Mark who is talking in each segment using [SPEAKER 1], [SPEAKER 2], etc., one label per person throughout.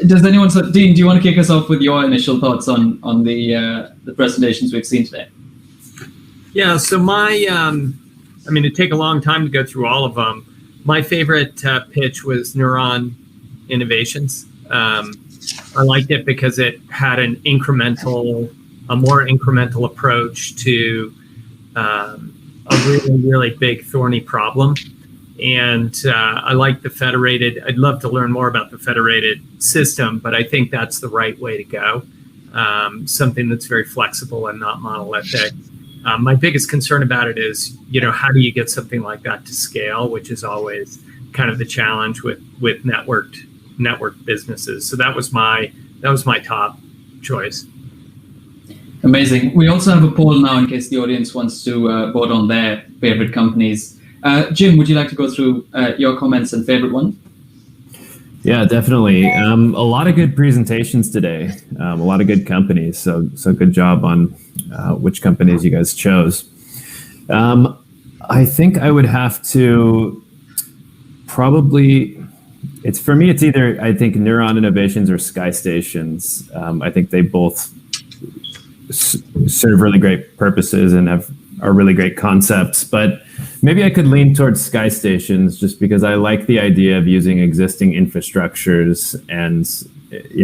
[SPEAKER 1] Does anyone, Dean, do you want to kick us off with your initial thoughts on the presentations we've seen today?
[SPEAKER 2] Yeah, so it'd take a long time to go through all of them. My favorite pitch was Neuron Innovations. I liked it because it had a more incremental approach to a really, really big thorny problem. And I like the federated. I'd love to learn more about the federated system, but I think that's the right way to go. Something that's very flexible and not monolithic. My biggest concern about it is, how do you get something like that to scale, which is always kind of the challenge with networked businesses. So that was my top choice.
[SPEAKER 1] Amazing. We also have a poll now in case the audience wants to vote on their favorite companies. Jim, would you like to go through your comments and favorite one?
[SPEAKER 3] Yeah, definitely. A lot of good presentations today. A lot of good companies. So good job on which companies you guys chose. I think I would have to probably. It's either I think Neuron Innovations or Sky Stations. I think they both serve really great purposes and are really great concepts, but maybe I could lean towards Sky Stations just because I like the idea of using existing infrastructures, and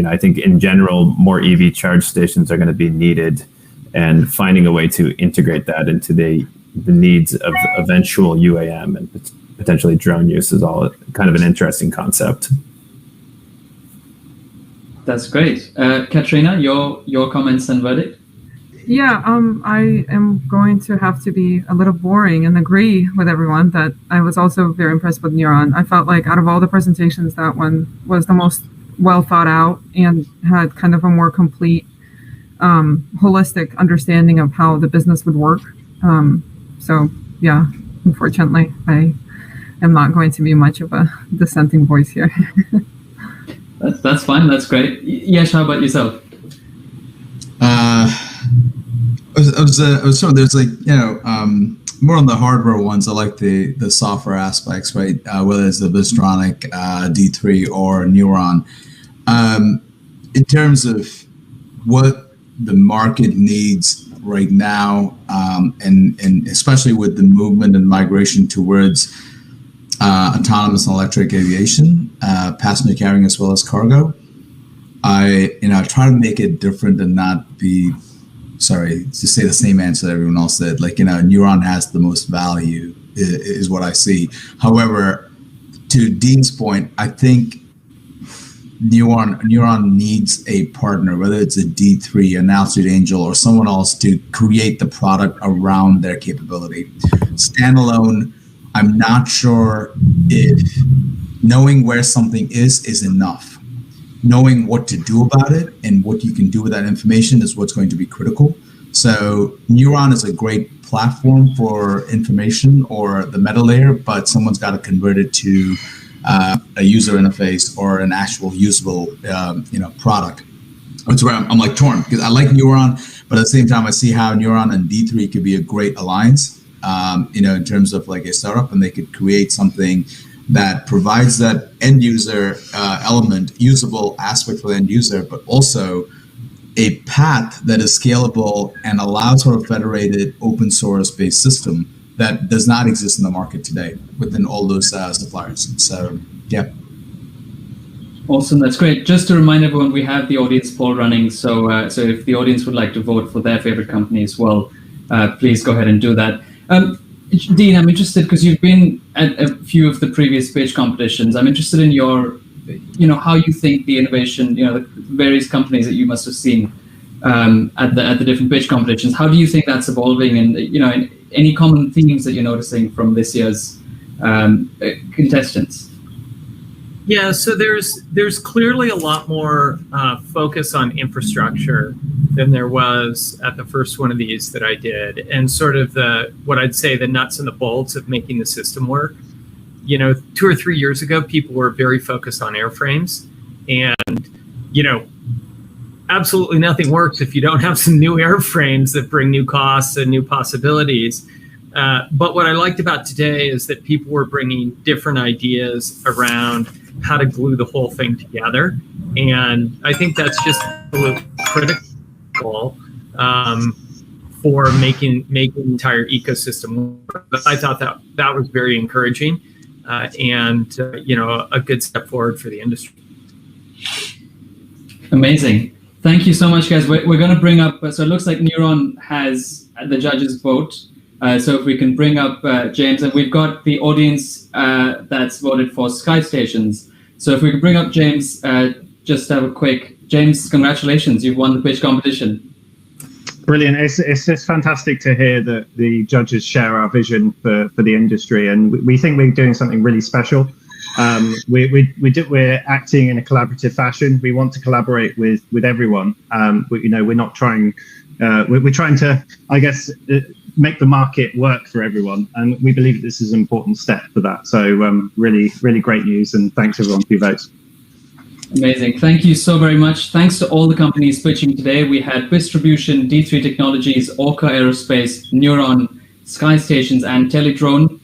[SPEAKER 3] I think in general more EV charge stations are going to be needed, and finding a way to integrate that into the needs of eventual UAM and potentially drone use is all kind of an interesting concept.
[SPEAKER 1] That's great. Katerina, your comments and verdict?
[SPEAKER 4] Yeah, I am going to have to be a little boring and agree with everyone that I was also very impressed with Neuron. I felt like out of all the presentations, that one was the most well thought out and had kind of a more complete, holistic understanding of how the business would work. So yeah, unfortunately, I am not going to be much of a dissenting voice here.
[SPEAKER 1] That's fine. That's great. Yesh, how about yourself?
[SPEAKER 5] There's more on the hardware ones. I like the software aspects, right? Whether it's the Vistronic D3 or Neuron. In terms of what the market needs right now, and especially with the movement and migration towards autonomous and electric aviation, passenger carrying as well as cargo, I try to make it different and not be. Sorry, to say the same answer that everyone else said. Neuron has the most value, is what I see. However, to Dean's point, I think Neuron needs a partner, whether it's a D3, an Altitude Angel, or someone else to create the product around their capability. Standalone, I'm not sure if knowing where something is enough. Knowing what to do about it and what you can do with that information is what's going to be critical. So Neuron is a great platform for information or the meta layer, but someone's got to convert it to a user interface or an actual usable product. That's where I'm like torn, because I like Neuron, but at the same time I see how Neuron and D3 could be a great alliance, in terms of like a startup, and they could create something that provides that end user element, usable aspect for the end user, but also a path that is scalable and allows for a federated open source based system that does not exist in the market today within all those suppliers. So, yeah.
[SPEAKER 1] Awesome, that's great. Just to remind everyone, we have the audience poll running. So if the audience would like to vote for their favorite company as well, please go ahead and do that. Dean, I'm interested because you've been at a few of the previous pitch competitions. I'm interested in your, how you think the innovation, the various companies that you must have seen at the different pitch competitions. How do you think that's evolving? And any common themes that you're noticing from this year's contestants?
[SPEAKER 2] Yeah, so there's clearly a lot more focus on infrastructure than there was at the first one of these that I did, and sort of what I'd say the nuts and the bolts of making the system work. 2 or 3 years ago, people were very focused on airframes, and absolutely nothing works if you don't have some new airframes that bring new costs and new possibilities. But what I liked about today is that people were bringing different ideas around how to glue the whole thing together. And I think that's just critical for making the entire ecosystem work. I thought that was very encouraging and a good step forward for the industry.
[SPEAKER 1] Amazing. Thank you so much, guys. We're going to bring up, so it looks like Neuron has the judges vote. So if we can bring up James, and we've got the audience that's voted for Sky Stations. So if we could bring up James, just have a quick, James, congratulations, you've won the pitch competition.
[SPEAKER 6] Brilliant. It's just fantastic to hear that the judges share our vision for the industry, and we think we're doing something really special. We're acting in a collaborative fashion. We want to collaborate with everyone. We're not trying. We're trying to, I guess, make the market work for everyone, and we believe this is an important step for that. So really, really great news, and thanks everyone for your votes.
[SPEAKER 1] Amazing. Thank you so very much. Thanks to all the companies pitching today. We had Distribution, D3 Technologies, Orca Aerospace, Neuron, Sky Stations, and Teledrone.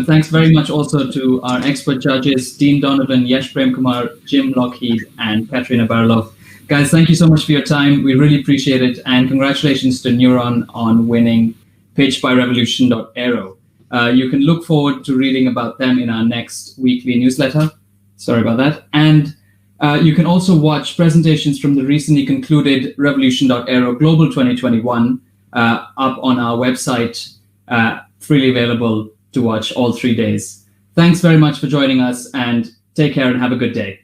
[SPEAKER 1] Thanks very much also to our expert judges, Dean Donovan, Yesh Premkumar, Jim Lockheed, and Katerina Barilov. Guys, thank you so much for your time. We really appreciate it. And congratulations to Neuron on winning Pitch by Revolution Aero. You can look forward to reading about them in our next weekly newsletter. Sorry about that. And you can also watch presentations from the recently concluded Revolution Aero Global 2021 up on our website, freely available to watch all 3 days. Thanks very much for joining us, and take care and have a good day.